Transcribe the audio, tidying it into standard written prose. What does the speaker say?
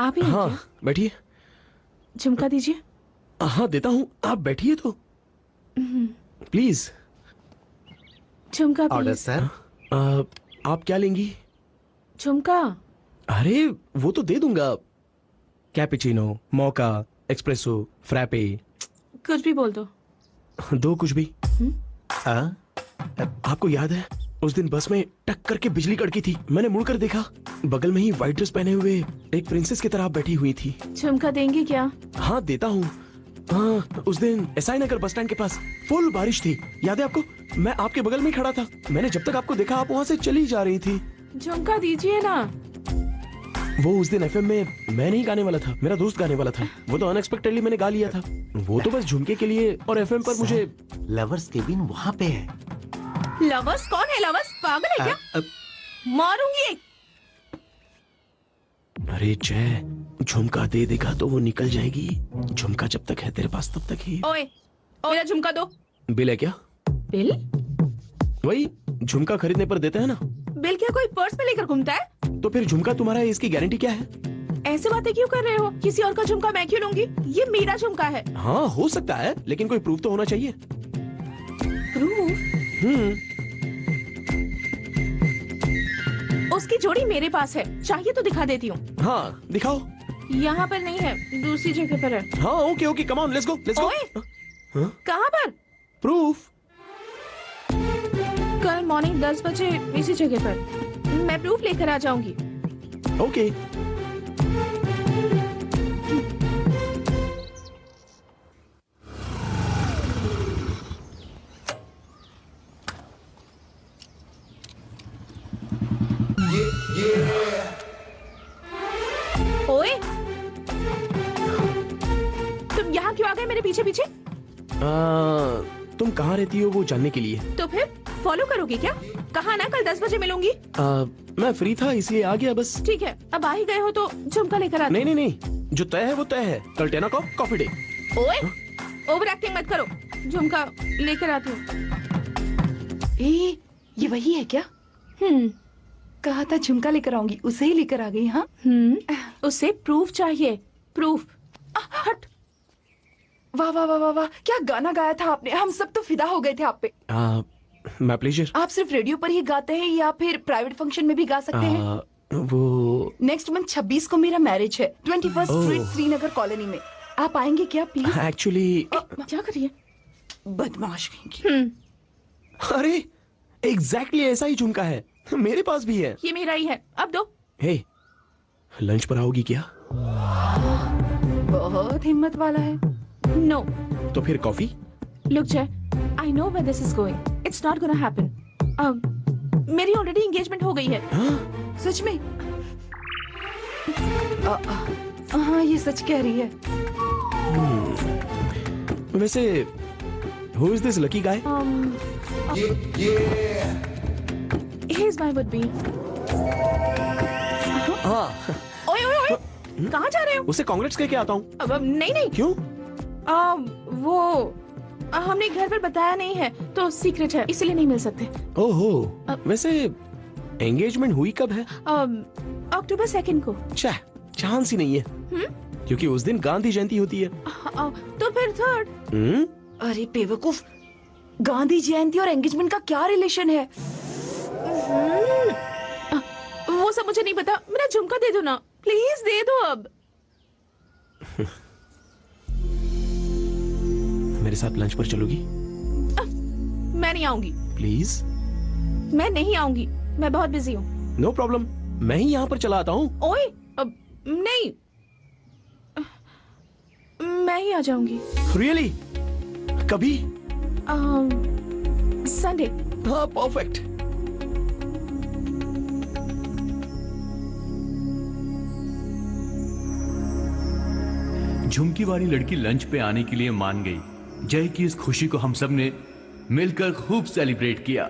आप ही हैं हाँ क्या? बैठिए। झुमका दीजिए। हाँ देता हूँ, आप बैठिए तो प्लीज। झुमका ऑर्डर प्लीज। सर। आप क्या लेंगी? झुमका। अरे वो तो दे दूंगा। कैपेचिनो, मौका, एक्सप्रेसो, फ्रैपे। कुछ भी बोल दो। दो कुछ भी। हाँ? आपको याद है उस दिन बस में टक करके बिजली कड़की थी, मैंने मुड़कर देखा, बगल में ही व्हाइट ड्रेस पहने हुए एक प्रिंसेस की तरह आप बैठी हुई थी। झुमका देंगे क्या? हाँ देता हूँ। हाँ उस दिन एसआई नगर बस स्टैंड के पास फुल बारिश थी, याद है आपको? मैं आपके बगल में ही खड़ा था, मैंने जब तक आपको देखा आप वहाँ से चली जा रही थी। झुमका दीजिए ना। वो उस दिन एफएम में मैं नहीं गाने वाला था, मेरा दोस्त गाने वाला था, वो तो अनएक्सपेक्टेडली मैंने गा लिया था। वो तो बस झुमके के लिए और एफएम पर मुझे। लवर्स केबिन वहाँ पे है। लवर्स? कौन है लवर्स? पागल है क्या? मारूंगी एक। अरे जय, झुमका दे देगा तो वो निकल जाएगी, झुमका जब तक है तेरे पास तब तक ही। ओए, मेरा झुमका दो। बिल है क्या? बिल? वही झुमका खरीदने पर देते हैं ना। बिल क्या कोई पर्स में लेकर घूमता है? तो फिर झुमका तुम्हारा है, इसकी गारंटी क्या है? ऐसे बातें क्यों कर रहे हो? किसी और का झुमका मैं क्यों लूंगी? ये मेरा झुमका है। हाँ हो सकता है, लेकिन कोई प्रूफ तो होना चाहिए। प्रूफ? उसकी जोड़ी मेरे पास है, चाहिए तो दिखा देती हूँ। हाँ दिखाओ। यहाँ पर नहीं है, दूसरी जगह पर है। हाँ okay okay, come on, let's go let's ओए, गो। कहाँ पर? प्रूफ? कल मॉर्निंग 10 बजे इसी जगह पर। मैं प्रूफ लेकर आ जाऊंगी। ओके। ओए, तुम यहाँ क्यों आ गए मेरे पीछे पीछे? तुम कहाँ रहती हो वो जानने के लिए। तो फिर फॉलो करोगे क्या? कहा ना कल 10 बजे मिलूंगी। मैं फ्री था इसलिए आ गया बस। ठीक है, अब आ ही गए हो तो झुमका लेकर आते। नहीं नहीं नहीं, जो तय है वो तय है, कल 10 o'clock कॉफी डे। ओए, ओवर एक्टिंग मत करो, झुमका लेकर आती हूँ। ये वही है क्या? कहा था झुमका लेकर आऊंगी, उसे ही लेकर आ गई। हाँ उसे प्रूफ चाहिए, प्रूफ। हट। वाह वाह वाह वाह वाह, क्या गाना गाया था आपने, हम सब तो फिदा हो गए थे आप पे। My pleasure. आप सिर्फ रेडियो पर ही गाते हैं या फिर प्राइवेट फंक्शन में भी गा सकते हैं? वो नेक्स्ट मंथ 26 को मेरा मैरिज है, 21st स्ट्रीट श्रीनगर कॉलोनी में। आप आएंगे क्या प्लीज? एक्चुअली क्या करिए? बदमाश कहेंगी। अरे एग्जैक्टली ऐसा ही झुमका है, मेरे पास भी है। ये मेरा ही है, अब दो। हे, लंच पर आओगी क्या? बहुत हिम्मत वाला है। नो। तो फिर coffee? Look, Jay, I know where this is going. It's not gonna happen. मेरी ऑलरेडी एंगेजमेंट हो गई है। सच में? हाँ ये सच कह रही है। वैसे who is this lucky guy? He is my would be. हाँ, ओए ओए ओए, कहाँ जा रहे हो? उसे कांग्रेट्स कह के आता हूँ। अब नहीं नहीं। क्यों? वो हमने घर पर बताया नहीं है तो सीक्रेट है, इसलिए नहीं मिल सकते। ओहो, वैसे एंगेजमेंट हुई कब है? अक्टूबर 2 को। चांस ही नहीं है, क्योंकि उस दिन गांधी जयंती होती है। तो फिर 3rd। अरे बेवकूफ, गांधी जयंती और एंगेजमेंट का क्या रिलेशन है? वो सब मुझे नहीं पता, मेरा झुमका दे दो ना, प्लीज दे दो अब। मेरे साथ लंच पर चलोगी? मैं नहीं आऊंगी। प्लीज। मैं नहीं आऊंगी, मैं बहुत बिजी हूँ। नो प्रॉब्लम, मैं ही यहाँ पर चला आता हूँ। ओए, नहीं, मैं ही आ जाऊंगी। रियली? कभी? संडे। हाँ परफेक्ट। झुमकी वाली लड़की लंच पे आने के लिए मान गई। जय की इस खुशी को हम सब ने मिलकर खूब सेलिब्रेट किया।